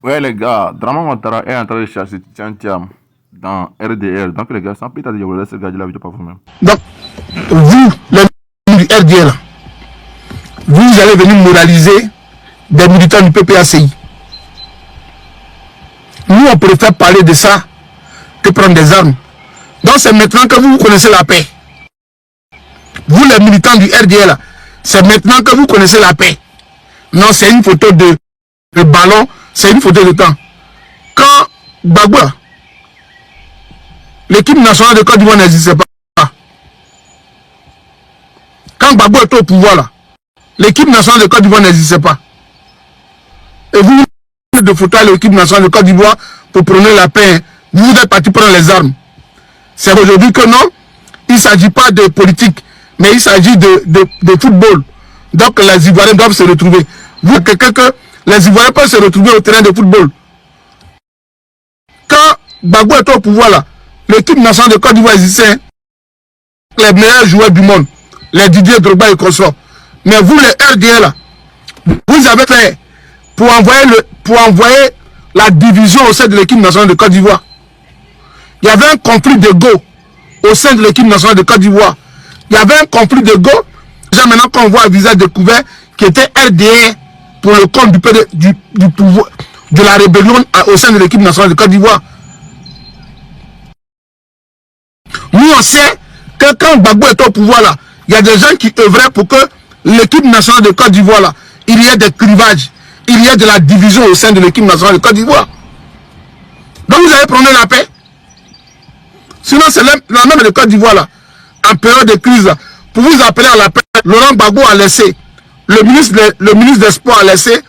Ouais, les gars, Draman Ouattara est en train de chercher Tiam dans RDR. Donc, les gars, sans plus tarder, je vous laisse regarder la vidéo par vous-même. Donc, vous, les du RDR, vous allez venir moraliser des militants du PPACI. Nous, on préfère parler de ça que prendre des armes. Donc, c'est maintenant que vous connaissez la paix. Vous, les militants du RDR, c'est maintenant que vous connaissez la paix. Non, c'est une photo de ballon, c'est une photo de temps. Quand Gbagbo, l'équipe nationale de Côte d'Ivoire n'existait pas. Quand Gbagbo était au pouvoir, là, l'équipe nationale de Côte d'Ivoire n'existait pas. Et vous, de photos à l'équipe nationale de Côte d'Ivoire pour prôner la paix, vous êtes parti prendre les armes. C'est aujourd'hui que non, il ne s'agit pas de politique, mais il s'agit de football. Donc les Ivoiriens doivent se retrouver. Vous, quelqu'un que les Ivoiriens peuvent se retrouver au terrain de football. Quand Gbagbo était au pouvoir, là, l'équipe nationale de Côte d'Ivoire existait, les meilleurs joueurs du monde, les Didier Drogba et consorts. Mais vous, les RDR, là, vous avez fait pour envoyer la division au sein de l'équipe nationale de Côte d'Ivoire. Il y avait un conflit de go au sein de l'équipe nationale de Côte d'Ivoire. Il y avait un conflit de go. Déjà maintenant qu'on voit un visage découvert qui était RDR pour le compte du pouvoir, de la rébellion au sein de l'équipe nationale de Côte d'Ivoire. Nous on sait que quand Gbagbo est au pouvoir là, il y a des gens qui œuvraient pour que l'équipe nationale de Côte d'Ivoire là, il y ait des clivages, il y ait de la division au sein de l'équipe nationale de Côte d'Ivoire. Donc vous allez prendre la paix. Sinon c'est la même de Côte d'Ivoire là, en période de crise là, pour vous appeler à la paix. Laurent Gbagbo a laissé, le ministre des Sports a laissé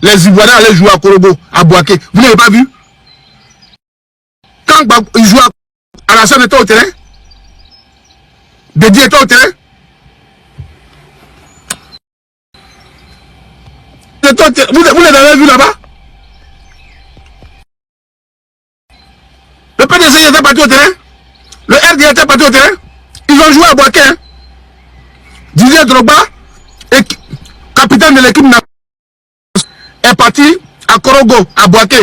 les Ivoiriens aller jouer à Korogo, à Bouaké. Vous n'avez pas vu? Quand Gbagbo il joue à la scène était au terrain, Dédié était au terrain. Vous les avez vus là-bas? Le PDC était parti au terrain. Le RDR était parti au terrain. Ils ont joué à Bouaké. Hein? Didier Drogba, capitaine de l'équipe nationale, est parti à Korogo, à Bouaké,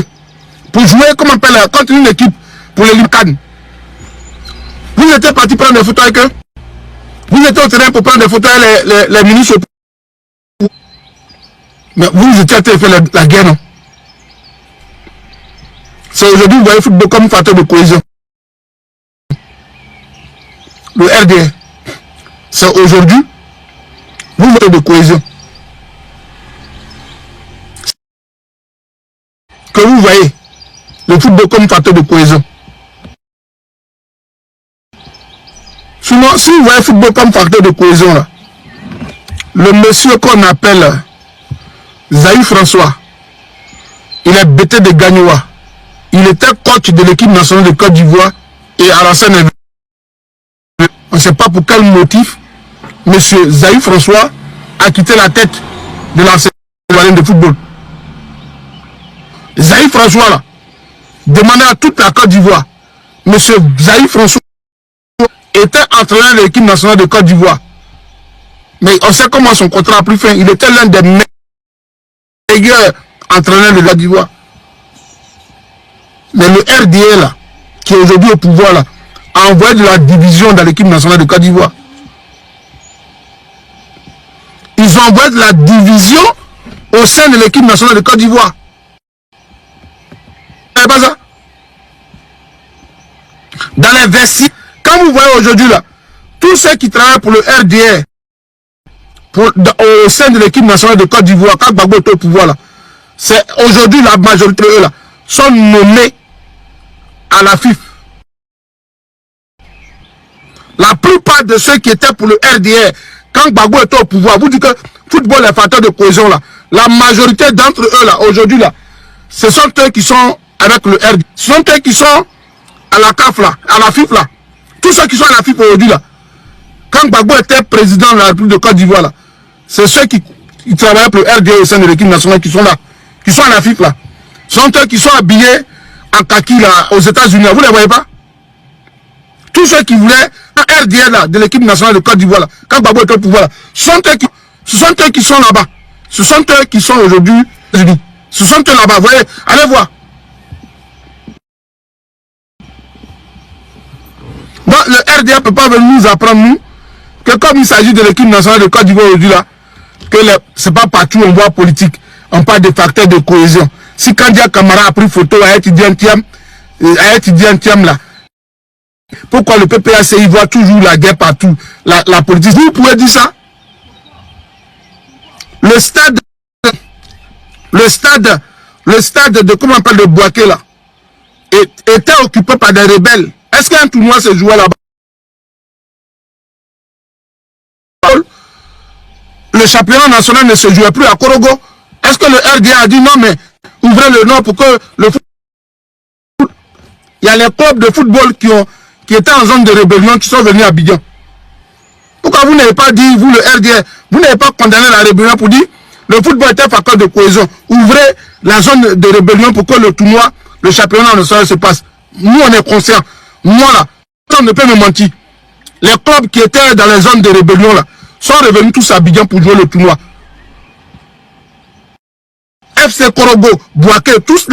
pour jouer, comment on appelle, contre une équipe pour les Limcan. Vous étiez parti prendre des photos avec eux. Vous étiez au terrain pour prendre des photos avec les ministres. Mais vous étiez en train de faire la guerre, non? C'est aujourd'hui, vous voyez le football comme facteur de cohésion. Le RDR. C'est aujourd'hui, vous voyez de cohésion. Que vous voyez le football comme facteur de cohésion. Sinon, si vous voyez le football comme facteur de cohésion, là, le monsieur qu'on appelle Zaï François, il est bêté de Gagnoua. Il était coach de l'équipe nationale de Côte d'Ivoire et à la scène. On ne sait pas pour quel motif monsieur Zaï François a quitté la tête de l'enseignement de football. Zaï François là, demandait à toute la Côte d'Ivoire. Monsieur Zaï François était entraîneur de l'équipe nationale de Côte d'Ivoire. Mais on sait comment son contrat a pris fin. Il était l'un des meilleurs entraîneurs de Côte d'Ivoire. Mais le RDR là, qui est aujourd'hui au pouvoir là, a envoyé de la division dans l'équipe nationale de Côte d'Ivoire. Ils ont envoyé de la division au sein de l'équipe nationale de Côte d'Ivoire. C'est pas ça? Dans les vestiaires, quand vous voyez aujourd'hui là, tous ceux qui travaillent pour le RDR, au sein de l'équipe nationale de Côte d'Ivoire, quand Gbagbo est au pouvoir là, c'est aujourd'hui la majorité d'eux là, sont nommés à la FIFA. La plupart de ceux qui étaient pour le RDR, quand Gbagbo était au pouvoir, vous dites que football est facteur de cohésion là. La majorité d'entre eux là, aujourd'hui là, ce sont eux qui sont avec le RDR. Ce sont eux qui sont à la CAF là, à la FIFA là. Tous ceux qui sont à la FIFA aujourd'hui là. Quand Gbagbo était président de la République de Côte d'Ivoire là, c'est ceux qui travaillaient pour le RDR au sein de l'équipe nationale qui sont là, qui sont à la FIFA là. Ce sont eux qui sont habillés en kaki là, aux États-Unis. Vous ne les voyez pas? Tous ceux qui voulaient un RDR là, de l'équipe nationale de Côte d'Ivoire là, quand Gbagbo était au pouvoir là, ce sont eux qui sont là-bas. Ce sont eux qui sont aujourd'hui. Ce sont eux là-bas, vous voyez, allez voir. Donc le RDA ne peut pas venir nous apprendre, nous, que comme il s'agit de l'équipe nationale de Côte d'Ivoire aujourd'hui là, que ce n'est pas partout on voit politique, on parle de facteurs de cohésion. Si Kandia Camara a pris photo à étudiant Thiam là, pourquoi le PPACI voit toujours la guerre partout, la politique? Vous pouvez dire ça? Le stade de, comment on appelle, de Bouaké là, était occupé par des rebelles. Est-ce qu'un tournoi se jouait là-bas? Le championnat national ne se jouait plus à Korogo. Est-ce que le RDA a dit non, mais ouvrez le nom pour que le foot... Il y a les clubs de football qui étaient en zone de rébellion qui sont venus à Abidjan. Pourquoi vous n'avez pas dit, vous le RDA, vous n'avez pas condamné la rébellion pour dire le football était facteur de cohésion. Ouvrez la zone de rébellion pour que le tournoi, le championnat national se passe. Nous, on est conscients. Moi, là, on ne peut me mentir. Les clubs qui étaient dans les zones de rébellion, là, sont revenus tous à Abidjan pour jouer le tournoi. FC Korogo, Bouaké, toutes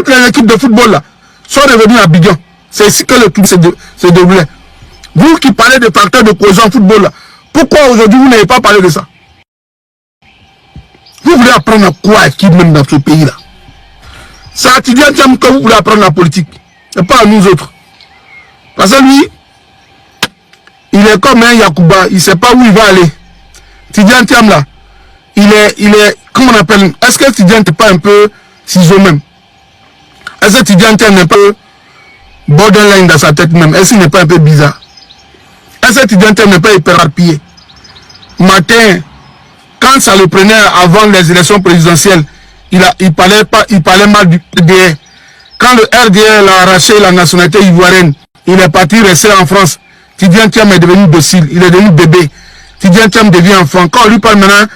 les équipes de football, là, sont revenus à Abidjan. C'est ici que le tournoi se déroulait. Vous qui parlez de facteurs de cohésion en football, là, pourquoi aujourd'hui vous n'avez pas parlé de ça? Vous voulez apprendre quoi qui même dans ce pays-là? C'est à Tidiane Thiam que vous voulez apprendre la politique. Et pas à nous autres. Parce que lui, il est comme un Yacouba, il ne sait pas où il va aller. Tidiane Thiam là, il est, comment on appelle, est-ce que Tidiane n'est pas un peu ciseau même? Est-ce que Tidiane Thiam n'est pas borderline dans sa tête même? Est-ce qu'il n'est pas un peu bizarre? Est-ce que Tidiane Thiam n'est pas hyper éparpillé? Matin, quand ça le prenait avant les élections présidentielles, il parlait mal du RDR. Quand le RDR l'a arraché la nationalité ivoirienne, il est parti rester en France. Tidiane Thiam est devenu docile, il est devenu bébé. Tidiane Thiam devient enfant. Quand on lui parle maintenant,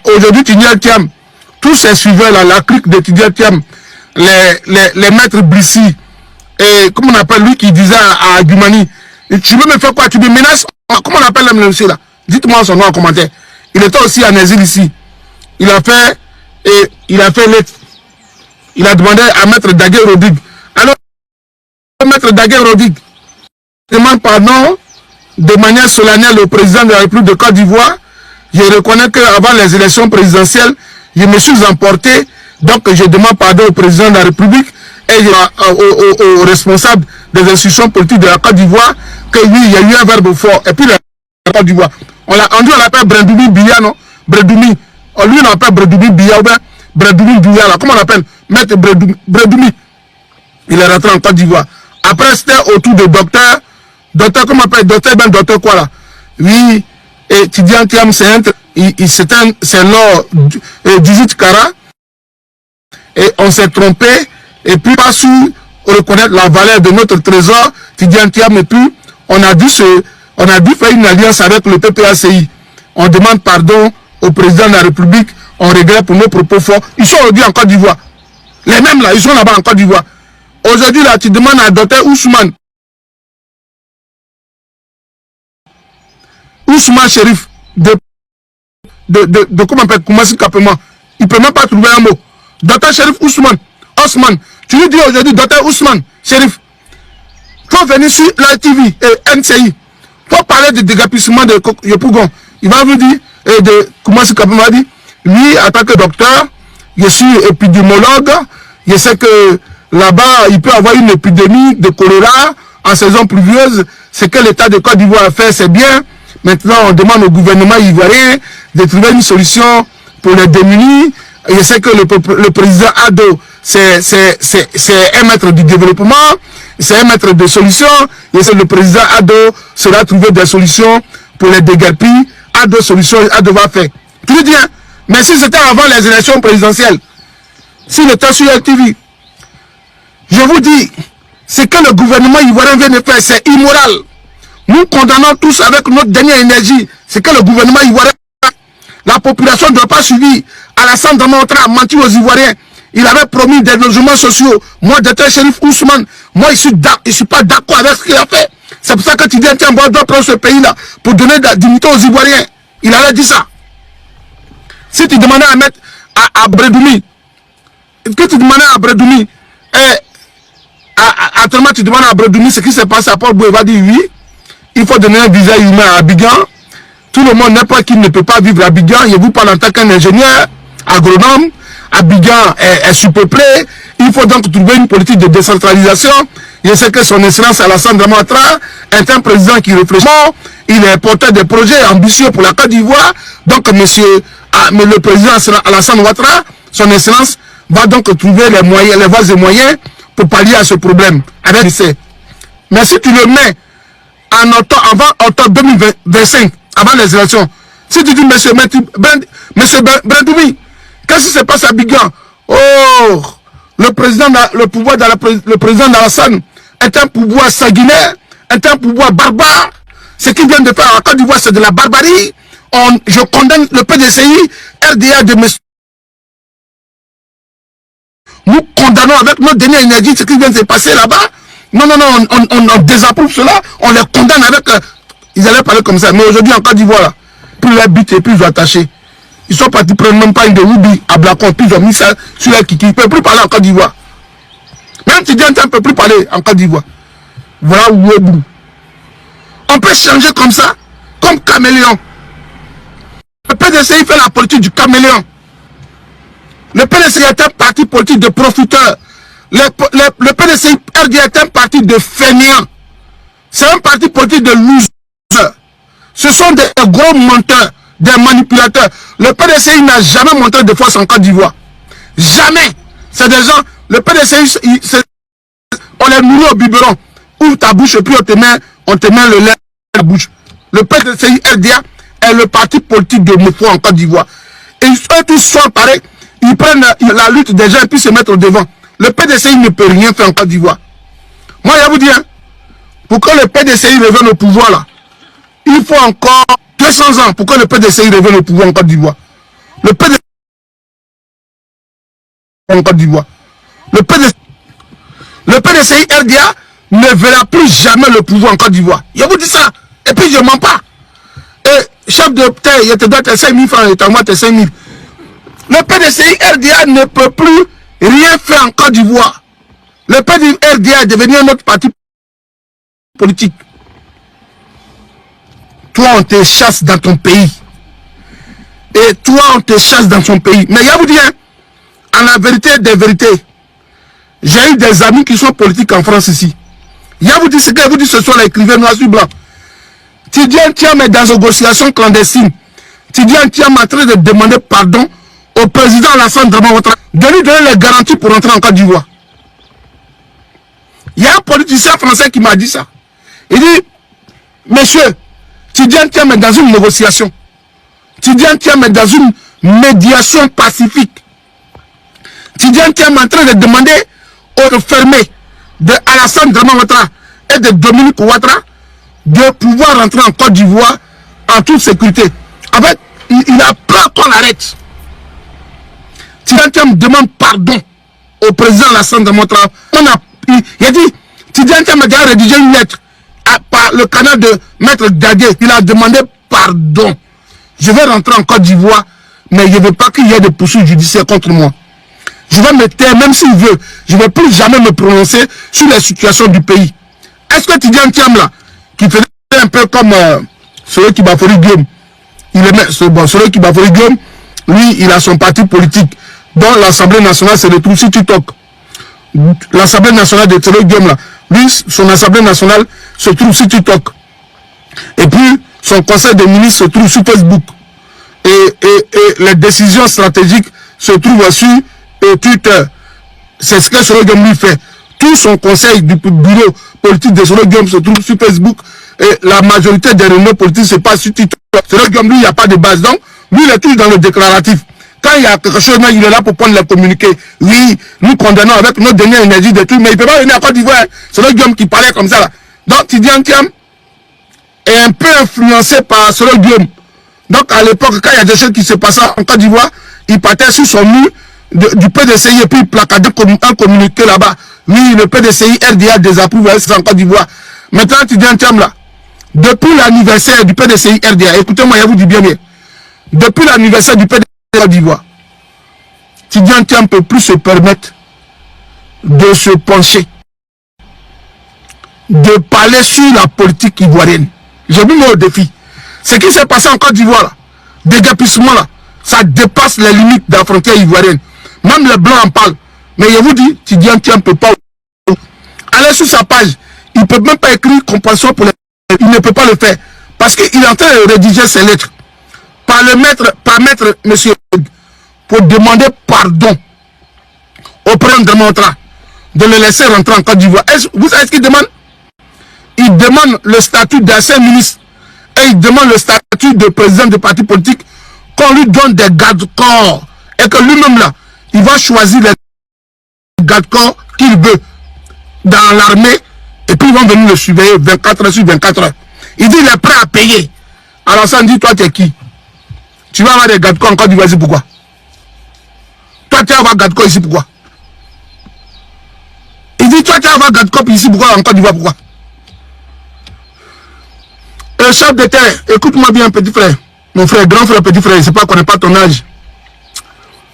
aujourd'hui Tidiane Thiam, tous ses suiveurs là, la clique de Tidiane Thiam, les maîtres Blissi, et comment on appelle lui qui disait à Gumani, tu veux me faire quoi? Tu me menaces? Comment on appelle le monsieur là? Dites-moi son nom en commentaire. Il était aussi en exil ici. Il a fait lettre. Il a demandé à Maître Daguerre Rodrigue. Alors, Maître Daguerre Rodrigue demande pardon de manière solennelle au président de la République de Côte d'Ivoire. Je reconnais qu'avant les élections présidentielles, je me suis emporté. Donc, je demande pardon au président de la République et aux responsables des institutions politiques de la Côte d'Ivoire que oui, il y a eu un verbe fort. Et puis, la Côte d'Ivoire. On l'appelle Brendoumi Biya, non? Brendoumi. Lui, on l'appelle Brendoumi Biya ou bien Brendoumi Biya, là. Comment on l'appelle? Maître Brendoumi. Il est rentré en Côte d'Ivoire. Après, c'était autour de docteur, comment on appelle? Docteur quoi, là? Oui, et Tidiane Thiam, c'est l'or 18 carats. Et on s'est trompé. Et puis, pas su reconnaître la valeur de notre trésor, Tidiane Thiam, et puis, on a dû faire une alliance avec le PPACI. On demande pardon au président de la République. On regrette pour nos propos forts. Ils sont aujourd'hui en Côte d'Ivoire. Les mêmes là, ils sont là-bas en Côte d'Ivoire. Aujourd'hui, là, tu demandes à Dr Ousmane. Ousmane Chérif, de comment on appelle, Koumassi Kapema. Il ne peut même pas trouver un mot. Dr Chérif Ousmane. Tu lui dis aujourd'hui, Dr Ousmane Chérif. Il faut venir sur la TV et NCI. Pour parler de dégapissement de Yopougon, il va vous dire, de Koumassi Kapema dit, lui, en tant que docteur, je suis épidémiologue, je sais que là-bas, il peut y avoir une épidémie de choléra en saison pluvieuse. Ce que l'État de Côte d'Ivoire a fait, c'est bien. Maintenant, on demande au gouvernement ivoirien de trouver une solution pour les démunis. Je sais que le président Ado, c'est un maître du développement, c'est un maître de solutions. Je sais que le président Ado sera trouver des solutions pour les déguerpis. Ado va faire. Tu le dis, hein? Mais si c'était avant les élections présidentielles, s'il était sur LTV, je vous dis, ce que le gouvernement ivoirien vient de faire, c'est immoral. Nous condamnons tous avec notre dernière énergie ce que le gouvernement ivoirien fait. La population ne doit pas subir. Alassane Dramane a menti aux Ivoiriens. Il avait promis des logements sociaux. Moi, Dr Chérif Ousmane, moi, je ne suis pas d'accord avec ce qu'il a fait. C'est pour ça que Tidiane Thiam doit prendre ce pays-là pour donner de la dignité aux Ivoiriens. Il avait dit ça. Si tu demandais à mettre à Brendoumi, que tu demandais à Bredoumi, actuellement tu demandes à Bredoumi ce qui s'est passé à Port-Boué, il va dire oui, il faut donner un visa humain à Abidjan. Tout le monde n'est pas qu'il ne peut pas vivre à Abidjan. Je vous parle en tant qu'un ingénieur, agronome. Abidjan est surpeuplé. Il faut donc trouver une politique de décentralisation. Je sais que son excellence Alassane Dramane Ouattara est un président qui réfléchit. Il est porteur des projets ambitieux pour la Côte d'Ivoire. Donc, le président Alassane Ouattara, son excellence, va donc trouver les moyens, les voies et moyens pour pallier à ce problème. Mais si tu le mets en avant octobre 2025, avant les élections, si tu dis, monsieur Bredoumi, qu'est-ce qui se passe à Abidjan? Oh, le président d'Alassane est un pouvoir sanguinaire, est un pouvoir barbare. Ce qu'il vient de faire à la Côte d'Ivoire, c'est de la barbarie. Je condamne le PDCI, RDA de monsieur. Nous condamnons avec notre dernière énergie ce qui vient de se passer là-bas. Non, on désapprouve cela, on les condamne avec... ils allaient parler comme ça, mais aujourd'hui en Côte d'Ivoire, là, plus les buts et plus ils ont attaché. Ils sont partis prendre même pas une de Ruby à Blacon, puis ils ont mis ça sur la kiki. Ils ne peuvent plus parler en Côte d'Ivoire. Même si Dieu ne peut plus parler en Côte d'Ivoire. Voilà où est bout. On peut changer comme ça, comme caméléon. Le PDCI fait la politique du caméléon. Le PDCI est un parti politique de profiteurs. Le PDCI RD est un parti de fainéants. C'est un parti politique de losers. Ce sont des gros menteurs, des manipulateurs. Le PDCI n'a jamais montré de force en Côte d'Ivoire. Jamais. C'est des gens, le PDCI, on les nourrit au biberon. Ouvre ta bouche et puis on te met le lait dans la bouche. Le PDCI RDA est le parti politique de Mofo en Côte d'Ivoire. Et eux tous sont pareils. Ils prennent la lutte des gens et puis se mettre au devant. Le PDCI ne peut rien faire en Côte d'Ivoire. Moi, je vous dis, hein, pour que le PDCI revienne au pouvoir, là, il faut encore 200 ans pour que le PDCI revienne au pouvoir en Côte d'Ivoire. Le PDCI en Côte d'Ivoire. Le PDCI RDA ne verra plus jamais le pouvoir en Côte d'Ivoire. Je vous dis ça. Et puis je ne mens pas. Et chef de terre, il te doit tes 5 000 francs et t'envoie tes 5 000. Le PDCI RDA ne peut plus rien faire en Côte d'Ivoire. Le PDCI RDA est devenu un autre parti politique. Toi, on te chasse dans ton pays. Et toi, on te chasse dans ton pays. Mais je vous dis, hein, en la vérité des vérités, j'ai eu des amis qui sont politiques en France ici. Je vous dis ce que je vous dis ce soir, l'écrivain noir sur blanc. Tidjane Thiam est dans une négociation clandestine. Tidjane Thiam est en train de demander pardon au président Alassane Dramane Ouattara de lui donner les garanties pour entrer en Côte d'Ivoire. Il y a un politicien français qui m'a dit ça. Il dit, monsieur, Tidjane Thiam est dans une négociation. Tidjane Thiam est dans une médiation pacifique. Tidjane Thiam est en train de demander aux fermés de Alassane Dramane Ouattara et de Dominique Ouattara de pouvoir rentrer en Côte d'Ivoire en toute sécurité. Avec, il a peur qu'on l'arrête. Tidjane Thiam demande pardon au président Alassane Dramane Ouattara. Il a dit, Tidjane Thiam a déjà rédigé une lettre par le canal de Maître Dadé. Il a demandé pardon. Je vais rentrer en Côte d'Ivoire, mais je ne veux pas qu'il y ait de poursuites judiciaires contre moi. Je vais me taire, même s'il veut. Je ne vais plus jamais me prononcer sur les situations du pays. Est-ce que Tidjane Thiam là, qui faisait un peu comme celui qui Bafori Guillaume, celui qui Bafori Guillaume, lui, il a son parti politique, dont l'Assemblée nationale se retrouve sur TikTok. L'Assemblée nationale de Télé Guillaume là, lui, son Assemblée nationale se trouve sur TikTok. Et puis, son conseil des ministres se trouve sur Facebook. Et les décisions stratégiques se trouvent sur Twitter. C'est ce que Solo Guillaume lui fait. Tout son conseil du bureau politique de Solo Guillaume se trouve sur Facebook. Et la majorité des réunions politiques se passe sur Twitter. Solo Guillaume, lui, il n'y a pas de base. Donc, lui, il est toujours dans le déclaratif. Quand il y a quelque chose, il est là pour prendre les communiqués. Oui, nous condamnons avec notre dernière énergie de tout, mais il ne peut pas venir à Côte d'Ivoire. C'est le Guillaume qui parlait comme ça là. Donc Tidjane Thiam est un peu influencé par Solo Guillaume. Donc à l'époque, quand il y a des choses qui se passaient en Côte d'Ivoire, il partait sur son mur du PDCI et puis il placardait un communiqué là-bas. Oui, le PDCI RDA désapprouve en Côte d'Ivoire. Maintenant, Tidjane Thiam là, depuis l'anniversaire du PDCI RDA, écoutez-moi, je vous dis bien. Depuis l'anniversaire du PDCI Côte d'Ivoire, Tidiane Thiam ne peut plus se permettre de se pencher, de parler sur la politique ivoirienne. J'ai mis moi au défi. Ce qui s'est passé en Côte d'Ivoire, dégapissement là, ça dépasse les limites de la frontière ivoirienne. Même les Blancs en parlent. Mais je vous dis, Tidiane Thiam ne peut pas. Allez sur sa page, il ne peut même pas écrire compassion pour les... Il ne peut pas le faire. Parce qu'il est en train de rédiger ses lettres. Par maître, monsieur, pour demander pardon au président de Montra, de le laisser rentrer en Côte d'Ivoire. Vous savez ce qu'il demande? Il demande le statut d'ancien ministre et il demande le statut de président de parti politique, qu'on lui donne des gardes-corps et que lui-même là, il va choisir les gardes-corps qu'il veut dans l'armée et puis ils vont venir le surveiller 24 heures sur 24 heures. Il dit il est prêt à payer. Alors ça me dit, toi tu es qui? Tu vas avoir des gardes-corps en Côte d'Ivoire ici pourquoi? Toi tu vas avoir garde-corps ici pourquoi? Il dit toi tu vas avoir garde-corps ici pourquoi en Côte d'Ivoire pourquoi? Chef de terre, écoute-moi bien petit frère. Mon frère, grand frère, petit frère, je ne sais pas qu'on n'est pas ton âge.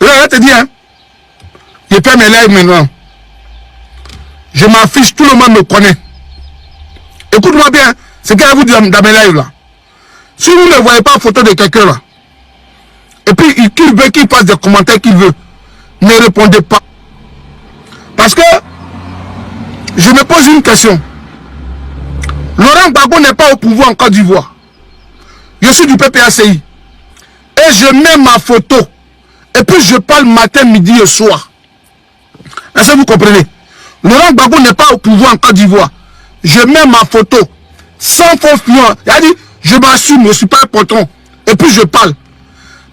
Là, je te dis, hein, je fais mes lives maintenant. Je m'affiche, tout le monde me connaît. Écoute-moi bien, ce qu'il y a à vous dire dans mes lives là. Si vous ne voyez pas la photo de quelqu'un là, et puis qu'il veut qu'il fasse des commentaires qu'il veut, ne répondez pas. Parce que je me pose une question. Laurent Gbagbo n'est pas au pouvoir en Côte d'Ivoire. Je suis du PPACI. Et je mets ma photo. Et puis je parle matin, midi et soir. Est-ce que vous comprenez? Laurent Gbagbo n'est pas au pouvoir en Côte d'Ivoire. Je mets ma photo. Sans faux fiant. Il a dit, je m'assume, je ne suis pas un patron. Et puis je parle.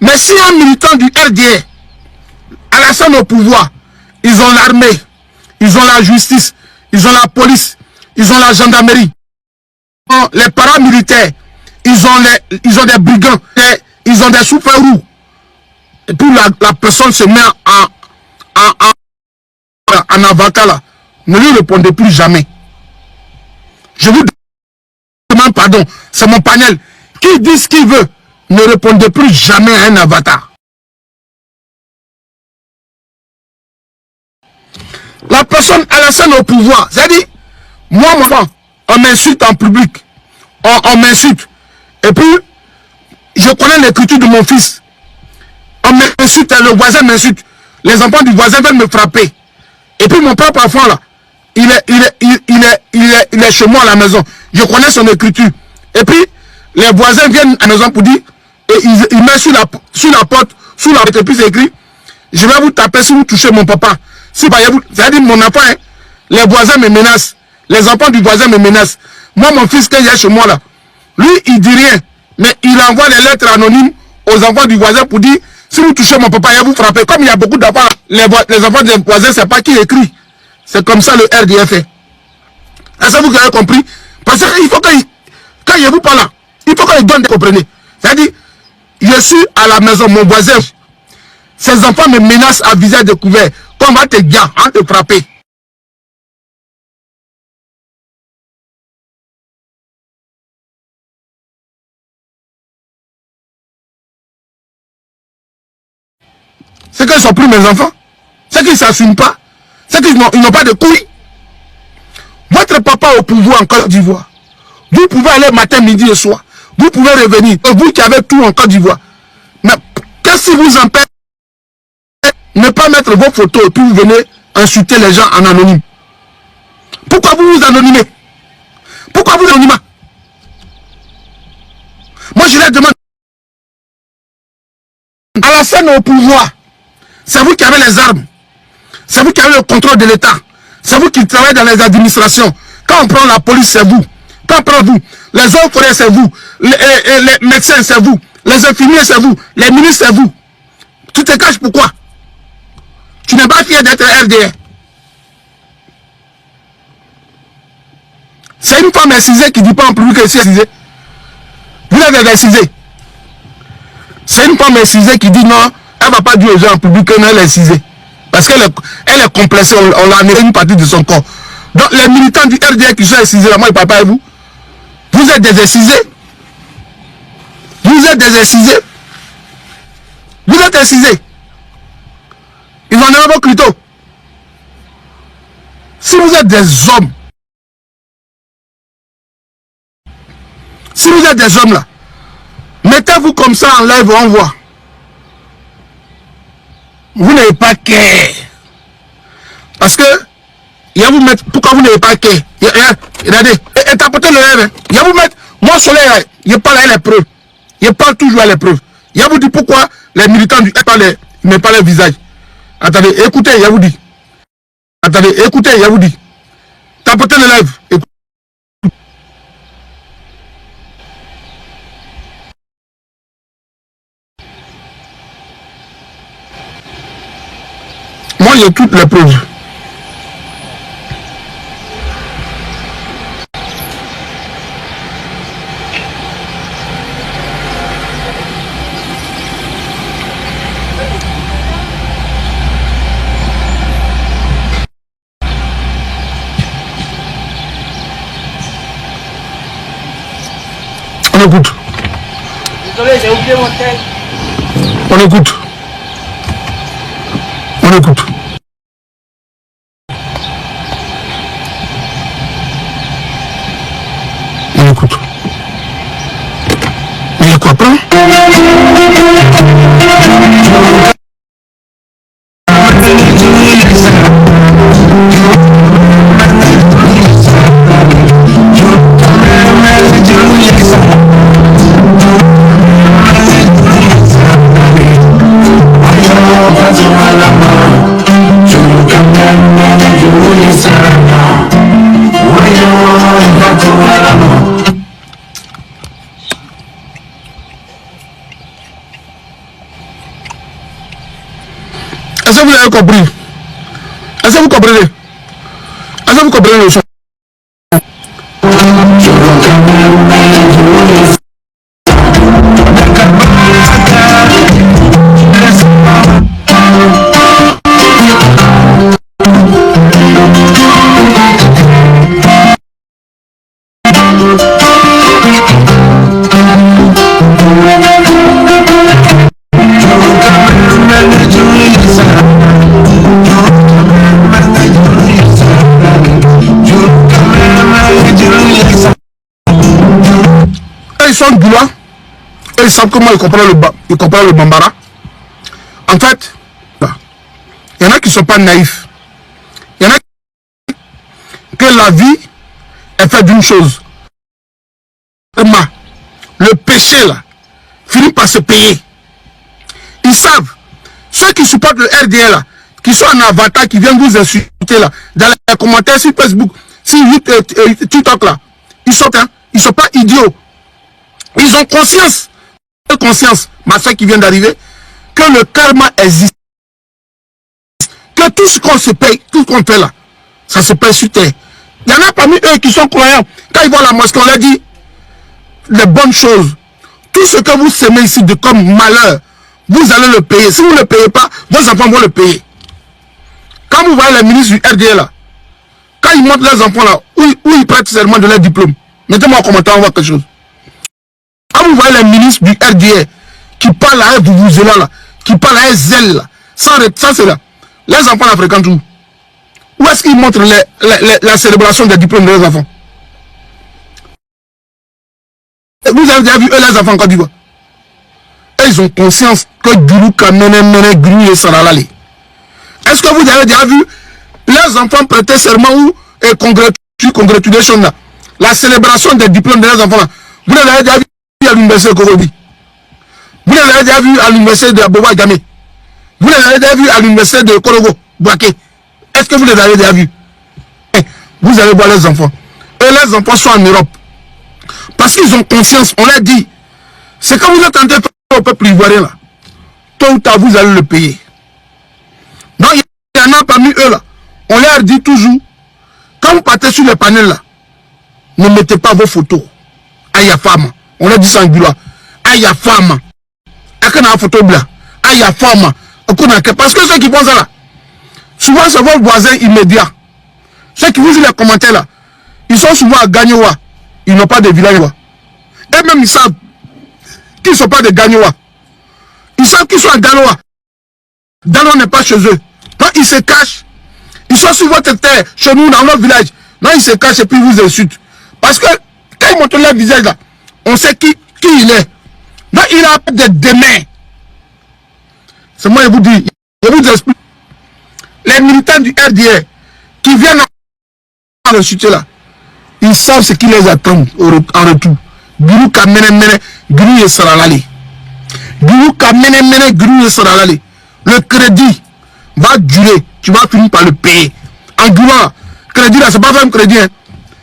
Mais si un militant du RDR, Alassane au pouvoir, ils ont l'armée, ils ont la justice, ils ont la police, ils ont la gendarmerie, les paramilitaires, ils ont des brigands, ils ont des sous-férous. Et puis la personne se met en avatar là. Ne lui répondez plus jamais. Je vous demande pardon. C'est mon panel. Qui dit ce qu'il veut, ne répondez plus jamais à un avatar. La personne Alassane au pouvoir, c'est-à-dire, moi, on m'insulte en public. On m'insulte. Et puis, je connais l'écriture de mon fils. On m'insulte, le voisin m'insulte. Les enfants du voisin viennent me frapper. Et puis mon propre enfant là, il est chez moi à la maison. Je connais son écriture. Et puis, les voisins viennent à la maison pour dire, et ils mettent sur la porte, sous la porte, et puis c'est écrit, je vais vous taper si vous touchez mon papa. Si vous, c'est-à-dire mon enfant, hein, les voisins me menacent. Les enfants du voisin me menacent. Moi, mon fils, quand il est chez moi là, lui, il dit rien. Mais il envoie des lettres anonymes aux enfants du voisin pour dire, si vous touchez mon papa, il va vous frapper. Comme il y a beaucoup d'enfants, les enfants des voisins, c'est pas qui écrit. C'est comme ça le RDF fait. Est-ce que vous avez compris? Parce qu'il faut que, quand il vous parle là, il faut qu'il donne, comprenez. C'est-à-dire, je suis à la maison, mon voisin, ses enfants me menacent à visage découvert. Quand on va te dire, on va te frapper. C'est qu'ils ne sont plus mes enfants. C'est qu'ils ne s'assument pas. C'est qu'ils n'ont pas de couilles. Votre papa au pouvoir en Côte d'Ivoire. Vous pouvez aller matin, midi et soir. Vous pouvez revenir. Vous qui avez tout en Côte d'Ivoire. Mais qu'est-ce qui vous empêche de ne pas mettre vos photos et puis vous venez insulter les gens en anonyme? Pourquoi vous vous anonymez? Pourquoi vous anonymez? Moi je leur demande. Alassane au pouvoir. C'est vous qui avez les armes. C'est vous qui avez le contrôle de l'État. C'est vous qui travaillez dans les administrations. Quand on prend la police, c'est vous. Quand on prend vous. Les hommes forêts, c'est vous. Les médecins, c'est vous. Les infirmiers, c'est vous. Les ministres, c'est vous. Tu te caches pourquoi? Tu n'es pas fier d'être RDR. C'est une femme excisée qui ne dit pas en public qu'elle est excisée. Vous êtes excisée. C'est une femme excisée qui dit non, elle ne va pas dire aux gens en public qu'elle est excisée. Parce qu'elle est complexée, on l'a enlevé une partie de son corps. Donc les militants du RDR qui sont excisés, là, moi je ne parle pas avec vous. Vous êtes des excisés. Vous êtes des excisés. Vous êtes excisés. Ils ont enlevé vos clitos. Si vous êtes des hommes, si vous êtes des hommes là, mettez-vous comme ça en live, on voit. Vous n'avez pas care. Parce que, il y a vous mettre, pourquoi vous n'avez pas care? Regardez, et tapotez le rêve. Il y a vous mettre, moi soleil, il parle à l'épreuve. Il parle toujours à l'épreuve. Il y a vous dit pourquoi les militants du ne mettent pas le visage. Attendez, écoutez, il y a vous dit. Attendez, écoutez, il y a vous dit. Tapotez le live. Écoutez. Moi, j'ai toutes les preuves. On écoute. Désolé, j'ai oublié mon texte. On écoute. On écoute. On écoute. Il y a quoi pas? Est-ce que vous avez compris? Est-ce que vous comprenez? Est-ce que vous comprenez le son? Ils sont Goula et ils savent comment ils comprennent le Bambara. En fait, il y en a qui ne sont pas naïfs. Il y en a que la vie est faite d'une chose. Le péché là finit par se payer. Ils savent. Ceux qui supportent le RDL là, qui sont en avatar, qui viennent vous insulter là, dans les commentaires sur Facebook, sur TikTok là, ils sont pas idiots. Ils ont conscience, ma soeur qui vient d'arriver, que le karma existe. Que tout ce qu'on se paye, tout ce qu'on fait là, ça se paye sur terre. Il y en a parmi eux qui sont croyants. Quand ils voient la mosquée, on leur dit les bonnes choses. Tout ce que vous semez ici de comme malheur, vous allez le payer. Si vous ne le payez pas, vos enfants vont le payer. Quand vous voyez les ministres du RDA là, quand ils montrent leurs enfants là, où ils prêtent seulement de leur diplôme, mettez-moi en commentaire, on voit quelque chose. Quand vous voyez les ministres du RDA qui parlent à un Vuvuzela là, qui parlent à un zèle là, ça c'est là. Les enfants la fréquentent où? Où est-ce qu'ils montrent la célébration des diplômes de leurs enfants? Vous avez déjà vu eux, les enfants en Côte d'Ivoire? Ils ont conscience que Guru Kamene Guru et Saralali. Est-ce que vous avez déjà vu les enfants prêter serment ou congratulation là? La célébration des diplômes de leurs enfants là. Vous l'avez déjà vu à l'université de Korobi? Vous l'avez déjà vu à l'université de Boba Gamé? Vous l'avez déjà vu à l'université de Korogo, Bouaké? Est-ce que vous les avez déjà vus? Vous allez voir les enfants. Et les enfants sont en Europe. Parce qu'ils ont conscience, on leur dit, c'est quand vous êtes en train de faire au peuple ivoirien là, tôt ou tard vous allez le payer. Donc il y en a parmi eux là, on leur dit toujours, quand vous partez sur les panels là, ne mettez pas vos photos. Aya femme, on leur dit ça en Gula. Aya femme, akana photo blanc. Aya femme, parce que ceux qui font ça là, souvent c'est vos voisins immédiats. Ceux qui vous lisent les commentaires là, ils sont souvent à Gagnoa. Ils n'ont pas de village. Et même ils savent qu'ils ne sont pas de Gagnoa. Ils savent qu'ils sont à Galoa. Galoa n'est pas chez eux. ils se cachent. Ils sont sur votre terre, chez nous, dans notre village. Non, ils se cachent et puis ils vous insultent. Parce que quand ils montrent leur visage là, on sait qui il est. Non, il a des démons. C'est moi, je vous dis, je vous explique. Les militants du RDR qui viennent en insulter là, ils savent ce qui les attend en retour. Guru Kamene, Guru Yesaralali. Guru Kamene, Guru Yesaralali. Le crédit va durer. Tu vas finir par le payer. En Guru, crédit là, c'est pas vraiment crédit. Hein.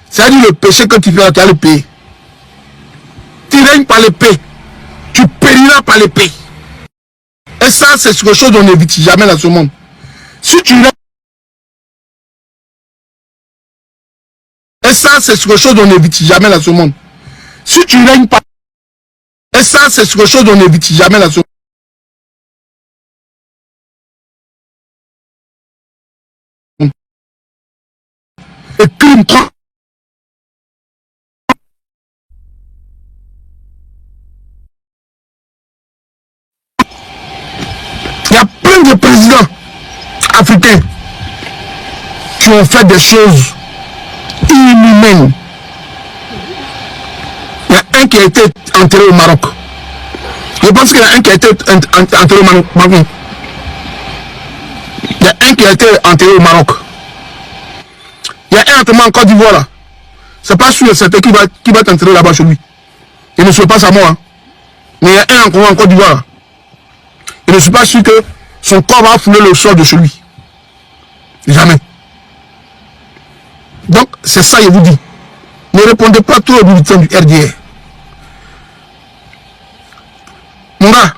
C'est-à-dire le péché que tu fais là, tu vas le payer. Tu règnes par l'épée. Tu périras par l'épée. Et ça, c'est quelque chose qu'on n'évite jamais dans ce monde. Si tu règnes. Et ça, c'est quelque chose qu'on n'évite jamais dans ce monde. Si tu règnes pas. Et ça, c'est quelque chose qu'on n'évite jamais dans ce monde. Et crime. Il y a plein de présidents africains qui ont fait des choses inhumaines. Il y a un qui a été enterré au Maroc. Je pense qu'il y a un qui a été enterré au Maroc. Il y a un qui a été enterré au Maroc. Il y a un enterrement en Côte d'Ivoire là. C'est pas sûr, c'est qui va t'enterrer là-bas chez lui. Il ne souhaite pas sa mort. Hein. Mais il y a un encore en Côte d'Ivoire là. Il ne suis pas sûr que son corps va fouler le sol de chez lui. Jamais. Donc, c'est ça, je vous dis. Ne répondez pas trop aux militants du RDR. Mon gars,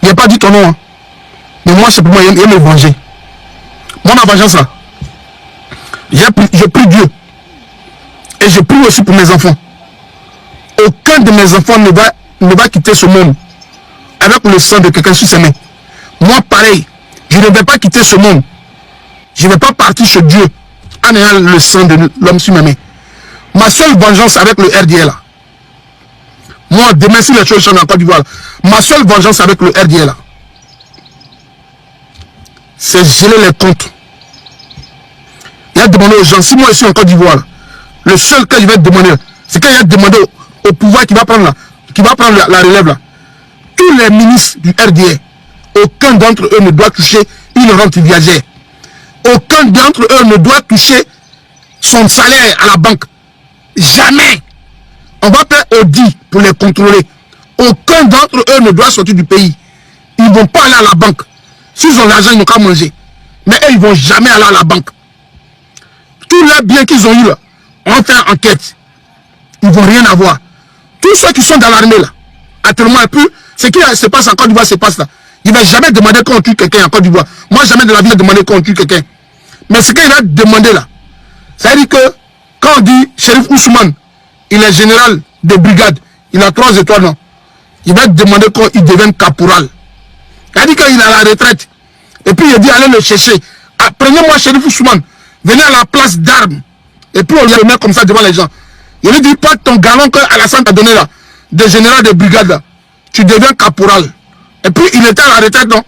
il n'a pas dit ton nom. Hein. Mais moi, c'est pour moi, il me venger. Moi, ma vengeance, là, je prie Dieu. Et je prie aussi pour mes enfants. Aucun de mes enfants ne va quitter ce monde avec le sang de quelqu'un sur ses mains. Moi, pareil, je ne vais pas quitter ce monde. Je ne vais pas partir chez Dieu en ayant le sang de l'homme sur mes mains. Ma seule vengeance avec le RDL là. Moi, demain, si les choses changent en Côte d'Ivoire, ma seule vengeance avec le RDL là, c'est geler les comptes. Il a demandé aux gens, si moi je suis en Côte d'Ivoire, le seul que je vais demander, c'est qu'il a demandé au pouvoir qui va prendre la relève là. Tous les ministres du RDR, aucun d'entre eux ne doit toucher une rente viagère. Aucun d'entre eux ne doit toucher son salaire à la banque. Jamais. On va faire audit pour les contrôler. Aucun d'entre eux ne doit sortir du pays. Ils ne vont pas aller à la banque. S'ils ont l'argent, ils n'ont qu'à manger. Mais eux, ils ne vont jamais aller à la banque. Tous les biens qu'ils ont eu là, on va faire enquête. Ils ne vont rien avoir. Tous ceux qui sont dans l'armée là, actuellement, et puis, ce qui se passe en Côte d'Ivoire se passe là. Il ne va jamais demander qu'on tue quelqu'un en Côte d'Ivoire. Moi, jamais de la vie, je vais demander qu'on tue quelqu'un. Mais ce qu'il va demander là, ça veut dire que quand on dit Chérif Ousmane, il est général de brigade, il a 3 étoiles, non. Il va demander qu'il devienne caporal. Il a dit qu'il est à la retraite. Et puis il a dit allez le chercher. Ah, prenez-moi Chérif Ousmane, venez à la place d'armes. Et puis on le met comme ça devant les gens. Il lui dit pas ton galon que Alassane t'a donné là, de général de brigade là. Tu deviens caporal. Et puis il était à la retraite, non.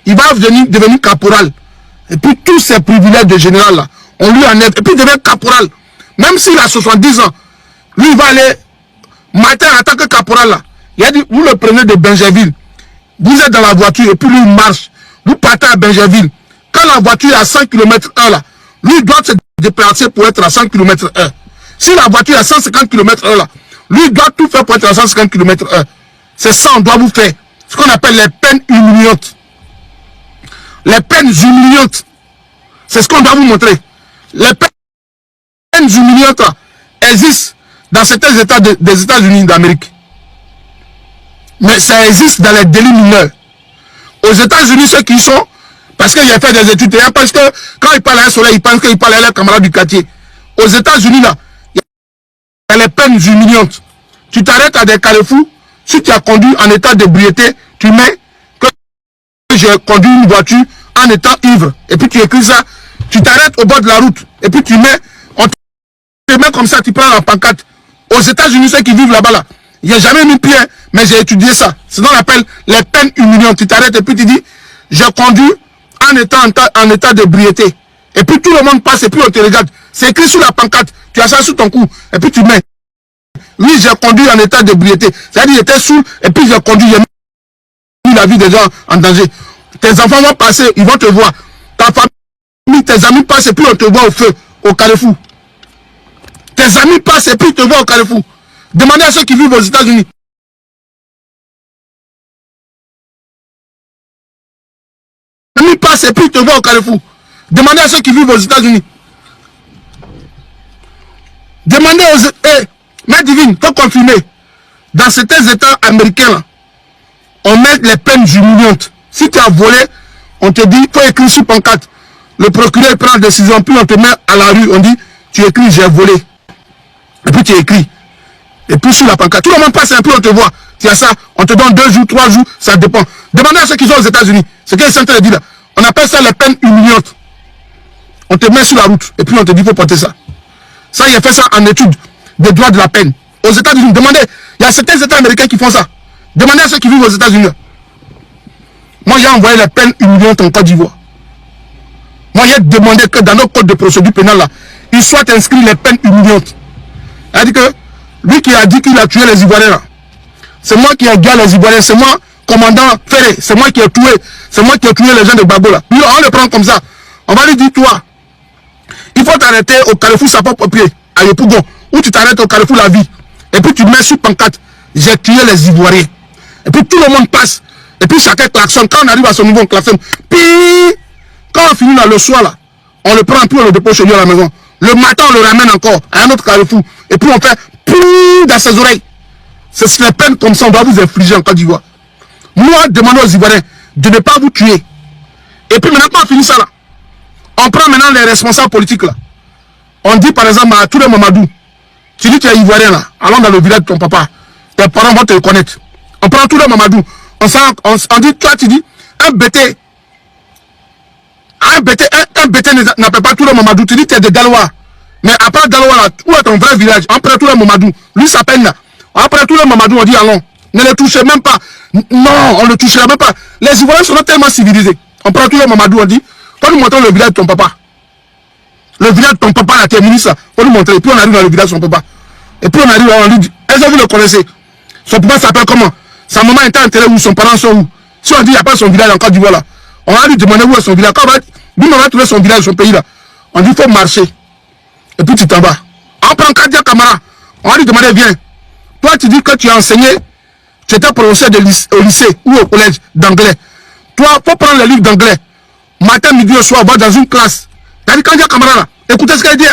Il va devenir caporal. Et puis tous ces privilèges de général là, on lui enlève. Et puis il devient caporal. Même s'il a 70 ans, lui il va aller matin en tant que caporal là. Il a dit, vous le prenez de Benjerville. Vous êtes dans la voiture et puis lui il marche. Vous partez à Benjerville. Quand la voiture est à 100 km/h là, lui doit se déplacer pour être à 100 km/h. Si la voiture est à 150 km/h là, lui doit tout faire pour être à 150 km/h. C'est ça on doit vous faire. Ce qu'on appelle les peines humiliantes. Les peines humiliantes. C'est ce qu'on doit vous montrer. Les peines humiliantes là, existent dans certains États des États-Unis d'Amérique. Mais ça existe dans les délits mineurs. Aux États-Unis, ceux qui sont, parce qu'il a fait des études, parce que quand il parle à un soleil, il pense qu'il parle à leurs camarades du quartier. Aux États-Unis, là, il y a les peines humiliantes. Tu t'arrêtes à des carrefours, si tu as conduit en état d'ébriété, tu mets que j'ai conduit une voiture en étant ivre. Et puis tu écris ça, tu t'arrêtes au bord de la route, et puis tu mets, on te met comme ça, tu prends la pancarte. Aux États-Unis, ceux qui vivent là-bas, là, il n'y a jamais mis pied, mais j'ai étudié ça. C'est ce qu'on appelle les peines humiliantes. Tu t'arrêtes et puis tu dis, j'ai conduit en état d'ébriété. Et puis tout le monde passe et puis on te regarde. C'est écrit sur la pancarte. Tu as ça sous ton cou. Et puis tu mets. Oui, j'ai conduit en état d'ébriété. C'est-à-dire j'étais sous et puis j'ai conduit. J'ai mis la vie des gens en danger. Tes enfants vont passer, ils vont te voir. Ta famille, tes amis passent et puis on te voit au feu, au carrefour. Tes amis passent et puis ils te voient au carrefour. Demandez à ceux qui vivent aux États-Unis. Tes amis passent et puis ils te voient au carrefour. Demandez à ceux qui vivent aux États-Unis. Demandez aux... Mère divine, il faut confirmer. Dans certains États américains, là, on met les peines humiliantes. Si tu as volé, on te dit, il faut écrire sur pancarte. Le procureur prend la décision, puis on te met à la rue, on dit, tu écris, j'ai volé. Et puis tu écris. Et puis sur la pancarte, tout le monde passe un peu, on te voit. Tu as ça, on te donne 2 jours, 3 jours, ça dépend. Demandez à ceux qui sont aux États-Unis. Ce qu'ils sont en train de dire là. On appelle ça les peines humiliantes. On te met sur la route, et puis on te dit, il faut porter ça. Ça, il a fait ça en étude des droits de la peine. Aux États-Unis, demandez, il y a certains États américains qui font ça. Demandez à ceux qui vivent aux États-Unis. Moi, j'ai envoyé les peines humiliantes en Côte d'Ivoire. Moi, j'ai demandé que dans nos codes de procédure pénale, là, il soit inscrit les peines humiliantes. C'est-à-dire que lui qui a dit qu'il a tué les Ivoiriens, là, c'est moi qui ai gagné les Ivoiriens, c'est moi, commandant Ferré, c'est moi qui ai tué, les gens de Gbagbo, là. Lui, on le prend comme ça. On va lui dire, toi, il faut t'arrêter au carrefour sapeur-pompier, à Yopougon, où tu t'arrêtes au carrefour La Vie. Et puis tu mets sur pancarte, j'ai tué les Ivoiriens. Et puis tout le monde passe. Et puis chacun klaxonne. Quand on arrive à son niveau, on klaxonne. Puis, quand on finit là, le soir, là, on le prend, puis on le dépose chez lui à la maison. Le matin, on le ramène encore à un autre carrefour. Et puis on fait puis dans ses oreilles. C'est les peines comme ça, on doit vous infliger en Côte d'Ivoire. Moi, demandez aux Ivoiriens de ne pas vous tuer. Et puis maintenant, quand on finit ça là, on prend maintenant les responsables politiques là. On dit par exemple à tous les Mamadou, tu dis que tu es Ivoirien là, allons dans le village de ton papa. Tes parents vont te reconnaître. On prend tous les Mamadou. On dit, toi tu dis, un BT n'appelle pas tous les Mamadou. Tu dis que tu es de Galois. Mais après Galois là, où est ton vrai village? On prend tous les Mamadou. Lui s'appelle là. Après tous les Mamadou, on dit allons. Ne les touchez même pas. Non, on ne le touchera même pas. Les Ivoiriens sont tellement civilisés. On prend tous les Mamadou, on dit, faut nous montrer le village de ton papa. Le village de ton papa là, tu es ministre, faut nous montrer. Et puis on arrive dans le village de son papa. Et puis on arrive, on lui dit, est-ce que vous le connaissez? Son papa s'appelle comment? Sa maman était enterrée où? Son parent sont où? Si on dit, il n'y a pas son village en Côte d'Ivoire là, on va lui demander où est son village. Quand lui, on va trouver son village, son pays là. On dit, il faut marcher. Et puis tu t'en vas. On prend Kadia Camara. On va lui demander, viens. Toi, tu dis que tu as enseigné, tu étais professeur au lycée ou au collège d'anglais. Toi, il faut prendre les livres d'anglais. Matin, midi, au soir, on va dans une classe. T'as dit Kadia Camara là. Écoutez ce qu'elle dit.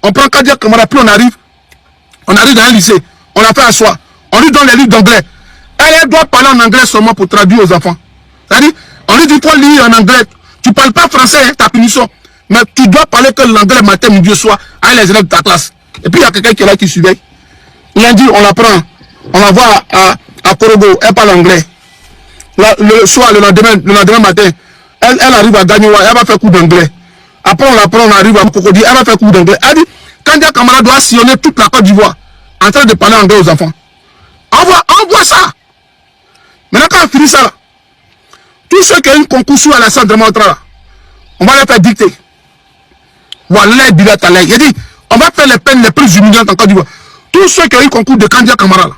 On prend Kadia Camara, puis on arrive dans un lycée. On l'a fait asseoir. On lui donne les livres d'anglais. Elle doit parler en anglais seulement pour traduire aux enfants. C'est-à-dire, on lui dit, il faut lire en anglais. Tu ne parles pas français, hein, ta punition. Mais tu dois parler que l'anglais matin, midi, soir, avec les élèves de ta classe. Et puis, il y a quelqu'un qui est là qui surveille. Il a dit, on la prend. On la voit à Korogo. Elle parle anglais. Le soir, le lendemain matin, elle arrive à Gagnoua. Elle va faire cours d'anglais. Après, on la prend, on arrive à Cocody. Elle va faire cours d'anglais. Elle dit, Kandia Camara doit sillonner toute la Côte d'Ivoire en train de parler anglais aux enfants. On voit ça. Maintenant, quand on finit ça, là, tous ceux qui ont une concours sur Alassane Dramane Ouattara, là, on va les faire dicter. Wallah, Bila Talay. Il dit, on va faire les peines les plus humiliantes en Côte d'Ivoire. Tous ceux qui ont eu concours de Kandia Camara, là,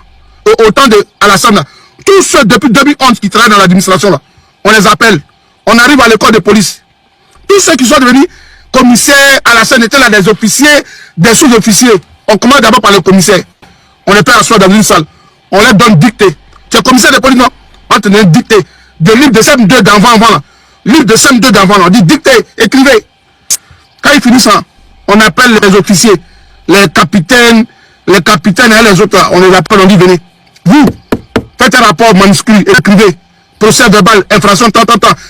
au temps de Alassane, là, tous ceux depuis 2011 qui travaillent dans l'administration, là, on les appelle. On arrive à l'école de police. Tous ceux qui sont devenus commissaires, Alassane étaient là des officiers, des sous-officiers. On commence d'abord par le commissaire. On les fait asseoir dans une salle. On leur donne dictée. Tu es commissaire de police, non? On te donne dictée. Des livres de CM2 d'enfants, là. Livre de CM2 d'enfants, là. On dit dictée, écrivez. Quand ils finissent ça, on appelle les officiers, les capitaines et les autres, là, on les appelle, on dit venez. Vous, faites un rapport manuscrit, écrivez. Procès verbal, infraction, tant,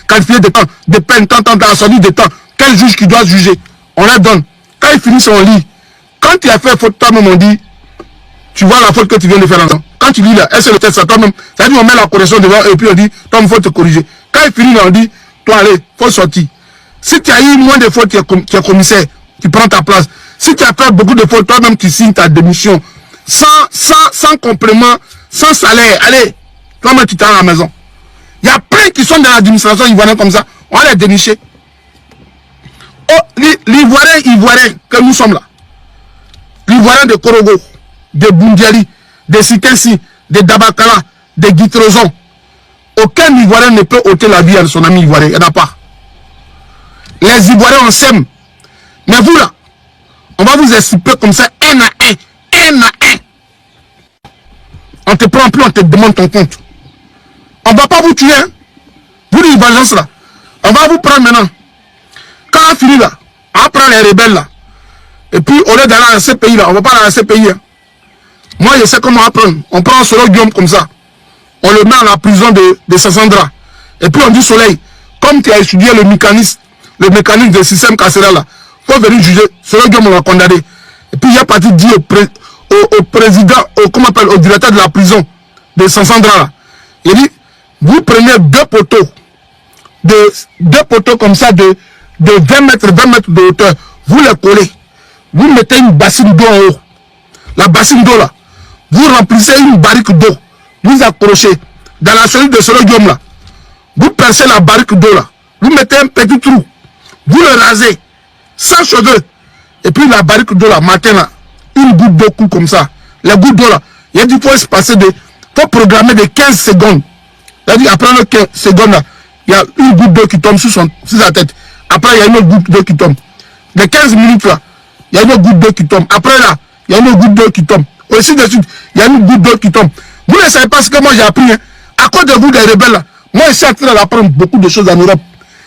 qualifié de temps, de peine, tant, assorti de temps. Quel juge qui doit juger? On leur donne. Quand ils finissent, on lit. Quand tu as fait faute, toi-même, on dit, tu vois la faute que tu viens de faire ensemble. Quand tu lis là, est-ce que le test à toi-même, ça dit on met la correction devant et puis on dit, toi, il faut te corriger. Quand il finit là, on dit, toi, allez, faut sortir. Si tu as eu moins de fautes, tu es commissaire, tu prends ta place. Si tu as fait beaucoup de fautes, toi-même, tu signes ta démission. Sans complément, sans salaire. Allez, toi-même, tu t'en à la maison. Il y a plein qui sont dans l'administration ivoirienne comme ça. On va les dénicher. Oh, l'Ivoirien que nous sommes là, l'Ivoirien de Korogo, de Bundiali, de Sikensi, de Dabakala, de Guitrozon, aucun Ivoirien ne peut ôter la vie à son ami Ivoirien. Il n'y en a pas. Les Ivoiriens, on s'aime. Mais vous là, on va vous expliquer comme ça, un à un. On te prend plus, on te demande ton compte. On ne va pas vous tuer. Hein? Vous, les vengeances là, on va vous prendre maintenant. Quand on finit là, on prend les rebelles là. Et puis, au lieu d'aller dans ces pays là, on ne va pas dans ces pays. Hein. Moi, je sais comment on prend. On prend un Solo Guillaume comme ça. On le met dans la prison de Sassandra. Et puis, on dit Soleil, comme tu as étudié le mécanisme du système carcéral là, il faut venir juger. Solo Guillaume, on va condamner. Et puis, il y a parti dit au président, au directeur de la prison de Sassandra là. Il dit, vous prenez deux poteaux comme ça de 20 mètres de hauteur, vous les collez, vous mettez une bassine d'eau en haut, la bassine d'eau là, vous remplissez une barrique d'eau, vous accrochez dans la cellule de Solo Guillaume là, vous percez la barrique d'eau là, vous mettez un petit trou, vous le rasez, sans cheveux, et puis la barrique d'eau là, matin là, une goutte d'eau coule comme ça, les gouttes d'eau là, il a dit faut se passer faut programmer de 15 secondes, il a dit après les 15 secondes là, il y a une goutte d'eau qui tombe sur sa tête. Après, il y a une autre goutte d'eau qui tombe. Les 15 minutes là, il y a une autre goutte d'eau qui tombe. Après là, il y a une autre goutte d'eau qui tombe. Aussi de suite, il y a une goutte d'eau qui tombe. Vous ne savez pas ce que moi j'ai appris. Hein. À cause de vous, des rebelles là, moi je suis en train d'apprendre beaucoup de choses en Europe.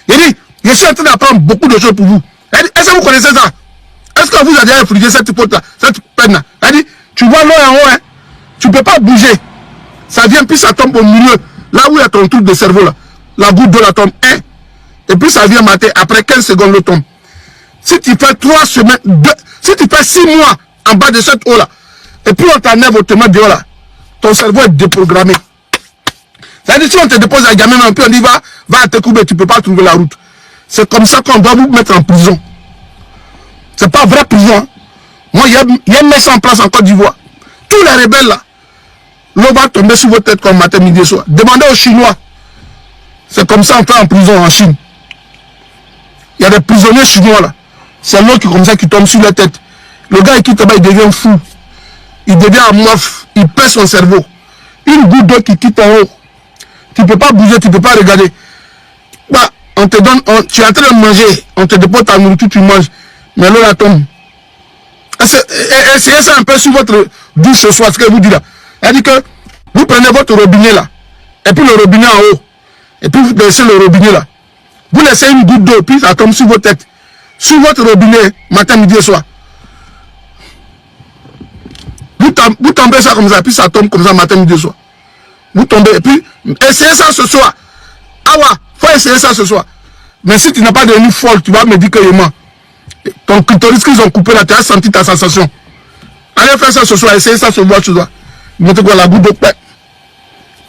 Il dit, je suis en train d'apprendre beaucoup de choses pour vous. Est-ce que vous connaissez ça? Est-ce que vous avez infligé cette faute là, cette peine là? Il dit, tu vois l'eau en haut, hein? Tu ne peux pas bouger. Ça vient puis ça tombe au milieu. Là où il y a ton truc de cerveau là. La goutte d'eau la tombe, hein? Et puis ça vient mater, après 15 secondes le tombe. Si tu fais 3 semaines, si tu fais 6 mois en bas de cette eau là, et puis on t'enlève autrement de eau là, ton cerveau est déprogrammé. C'est-à-dire si on te dépose à gamin, puis on dit va à te couper, tu ne peux pas trouver la route. C'est comme ça qu'on doit vous mettre en prison. C'est pas vraie prison. Hein? Moi, il y a mis ça en place en Côte d'Ivoire. Tous les rebelles là, l'eau va tomber sur votre tête comme matin, midi et soir. Demandez aux Chinois. C'est comme ça on fait en prison en Chine. Il y a des prisonniers chinois là. C'est l'eau qui comme ça qui tombe sur la tête. Le gars qui tombe, il devient fou. Il devient amorphe. Il perd son cerveau. Une goutte d'eau qui quitte en haut. Tu ne peux pas bouger, tu ne peux pas regarder. Bah, on te donne, tu es en train de manger, on te dépose ta nourriture, tu manges. Mais l'eau la tombe. Essayez ça un peu sur votre douche ce soir, ce que vous dites là. C'est-à-dire que vous prenez votre robinet là. Et puis le robinet en haut. Et puis vous laissez le robinet là. Vous laissez une goutte d'eau, puis ça tombe sur votre tête. Sur votre robinet, matin, midi et soir. Vous tombez ça comme ça, puis ça tombe comme ça, matin, midi et soir. Vous tombez, et puis essayez ça ce soir. Ah ouais, faut essayer ça ce soir. Mais si tu n'as pas devenu folle, tu vas me dire que je mens. Ton clitoris qu'ils ont coupé là, tu as senti ta sensation. Allez faire ça ce soir, essayez ça ce soir. Mettez quoi la goutte d'eau.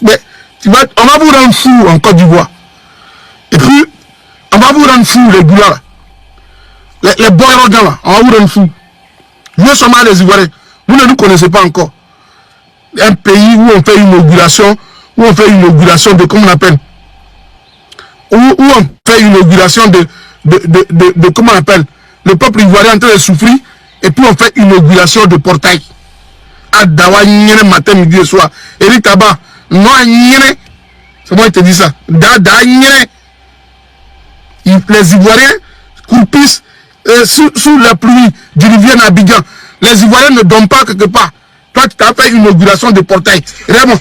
Mais on va vous rendre fou en Côte d'Ivoire. Et puis, on va vous rendre fou, les goulas là. Les boyards là, on va vous rendre fou. Nous sommes les Ivoiriens. Vous ne nous connaissez pas encore. Un pays où on fait une inauguration, de, comment on appelle, où on fait une inauguration de comment on appelle, le peuple ivoirien en train de souffrir, et puis on fait une inauguration de portail. Adawa nyene matin, midi et soir. Eric Taba, non nyene, c'est moi qui te dis ça. Da nyene. Les Ivoiriens croupissent sous la pluie du rivière Abidjan. Les Ivoiriens ne dorment pas quelque part. Toi, tu t'as fait une inauguration de portail. Vraiment.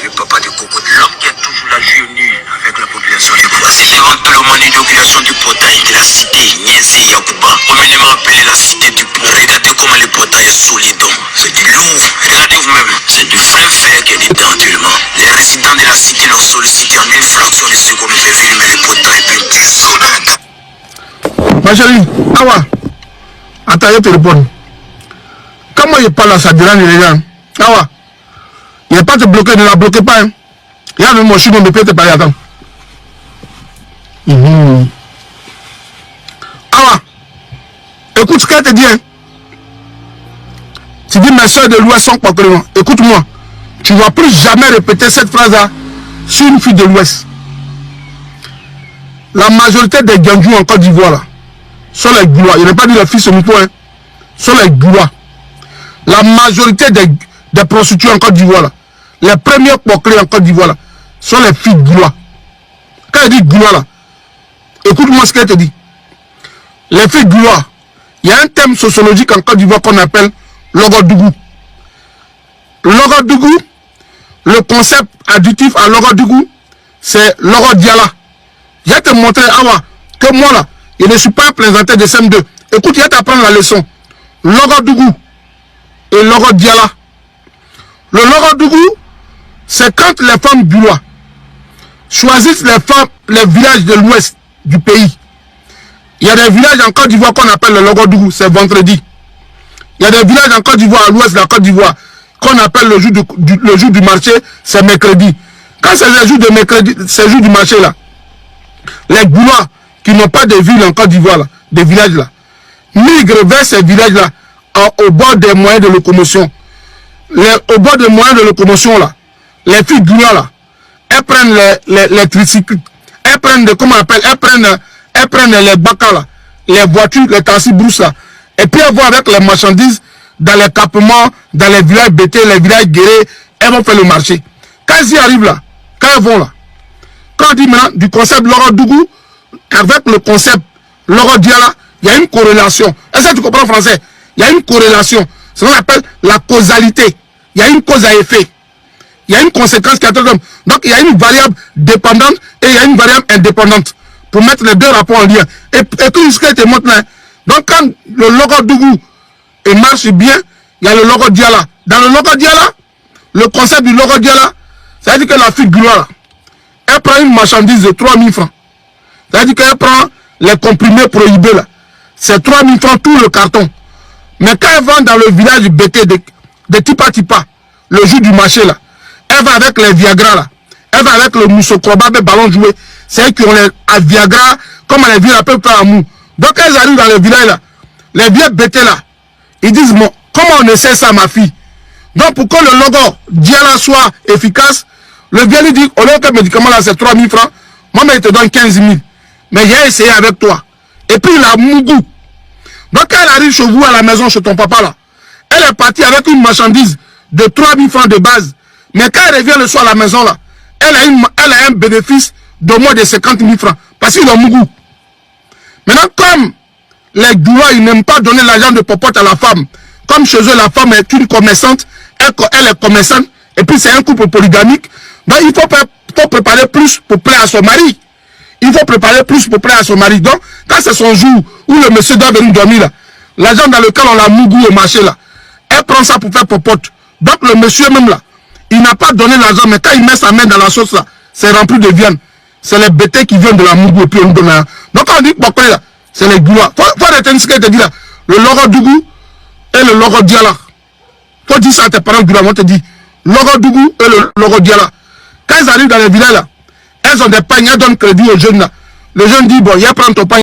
Le papa de Coco, l'homme qui a toujours la journée avec la population du Boissé. Tout le monde, l'inauguration du portail de la cité Nienzi Yakuba, communément appelée la cité du pont. Regardez comment le portail est solide. C'est du lourd. Regardez vous-même, c'est du vrai fer qui est dedans actuellement. Les résidents de la cité l'ont sollicité en une fraction de seconde pour filmer le portail puis du solide. Ma chérie, Awa, attends, je te réponds. Comment il parle à ça dérange les gens? Awa, il n'est pas te bloquer, ne la bloquez pas. Hein. Il y a mon chinois, mais peut-être pas, attends. Awa, écoute ce qu'elle te dit. Hein. Tu dis mes soeurs de l'Ouest sont pas clairement. Écoute-moi. Tu ne vas plus jamais répéter cette phrase-là sur une fille de l'Ouest. La majorité des Ganjou en Côte d'Ivoire là, sont les Goulois. Je n'ai pas dit les filles sur mouton, hein. Sont les Goulois. La majorité des prostituées en Côte d'Ivoire là, les premiers poclés en Côte d'Ivoire là, sont les filles Goulois. Quand elle dit Goulois là, écoute-moi ce qu'elle te dit. Les filles Goulois, il y a un thème sociologique en Côte d'Ivoire qu'on appelle Logodougou. Logodougou, le concept additif à Logodougou, c'est Logodiala. Je vais te montrer, que moi là, je ne suis pas un plaisanteur de CM2. Écoute, je vais t'apprendre la leçon. Logodougou et Logodiala. Le Logodougou, c'est quand les femmes Goulois choisissent les villages de l'ouest du pays. Il y a des villages en Côte d'Ivoire qu'on appelle le Logodougou, c'est vendredi. Il y a des villages en Côte d'Ivoire, à l'ouest de la Côte d'Ivoire, qu'on appelle le jour du marché, c'est mercredi. Quand c'est le jour de mercredi, c'est le jour du marché là, les Goulois qui n'ont pas de ville en Côte d'Ivoire, des villages là, migrent vers ces villages là, au bord des moyens de locomotion. Au bord des moyens de locomotion là, les filles Goulois là, elles prennent les tricycles, elles prennent elles prennent les bacas là, les voitures, les taxis brousses là, et puis elles vont avec les marchandises dans les campements, dans les villages bêtés, les villages guérés, elles vont faire le marché. Quand elles y arrivent là, quand elles vont là, quand on dit maintenant du concept Logodougou avec le concept Logodiala, il y a une corrélation. Est-ce que tu comprends français? Il y a une corrélation. C'est ce qu'on appelle la causalité. Il y a une cause à effet. Il y a une conséquence qui est donc il y a une variable dépendante et il y a une variable indépendante pour mettre les deux rapports en lien. Et tout ce qui te montre là. Donc quand le Logodougou marche bien, il y a le Logodiala. Dans le Logodiala, le concept du Logodiala, ça veut dire que la fille Goulois, elle prend une marchandise de 3000 francs. Ça veut dire qu'elle prend les comprimés prohibés là. C'est 3000 francs tout le carton. Mais quand elle va dans le village du BT de Tipa Tipa, le jour du marché là, elle va avec les Viagra là. Elle va avec le Moussokroba, les ballons joués. C'est elles qui ont les Viagra, comme les villes à peu près à mou. Donc elles arrivent dans le village là. Les vieux BT là, ils disent, bon, comment on essaie ça ma fille? Donc pour que le logo Diala soit efficace, le vieux lui dit, au lieu que le médicament là c'est 3000 francs, moi mais il te donne 15 000. Mais j'ai essayé avec toi. Et puis il a mougou. Donc quand elle arrive chez vous à la maison, chez ton papa là, elle est partie avec une marchandise de 3000 francs de base. Mais quand elle revient le soir à la maison là, elle a un bénéfice de moins de 50 000 francs. Parce qu'il a mougou. Maintenant comme les Goulois, ils n'aiment pas donner l'argent de popote à la femme. Comme chez eux, la femme est une commerçante, elle est commerçante, et puis c'est un couple polygamique. Donc il faut préparer plus pour plaire à son mari. Il faut préparer plus pour plaire à son mari. Donc, quand c'est son jour où le monsieur doit venir dormir là, l'argent dans lequel on l'a mougou au marché là, elle prend ça pour faire popote. Donc le monsieur même là, il n'a pas donné l'argent, mais quand il met sa main dans la sauce là, c'est rempli de viande. C'est les bêtés qui viennent de la mougou et puis on nous donne l'argent. Donc quand on dit pourquoi là, c'est les Goulois. Faut retenir ce qu'elle te dit là. Le Logodougou et le Logodiala. Faut dire ça à tes parents Goulois. On te dit Logodougou et le Logodiala. Quand ils arrivent dans les villages là, elles ont des pagnes, elles donnent crédit aux jeunes là. Le jeune dit, bon, il y a prendre ton pagne.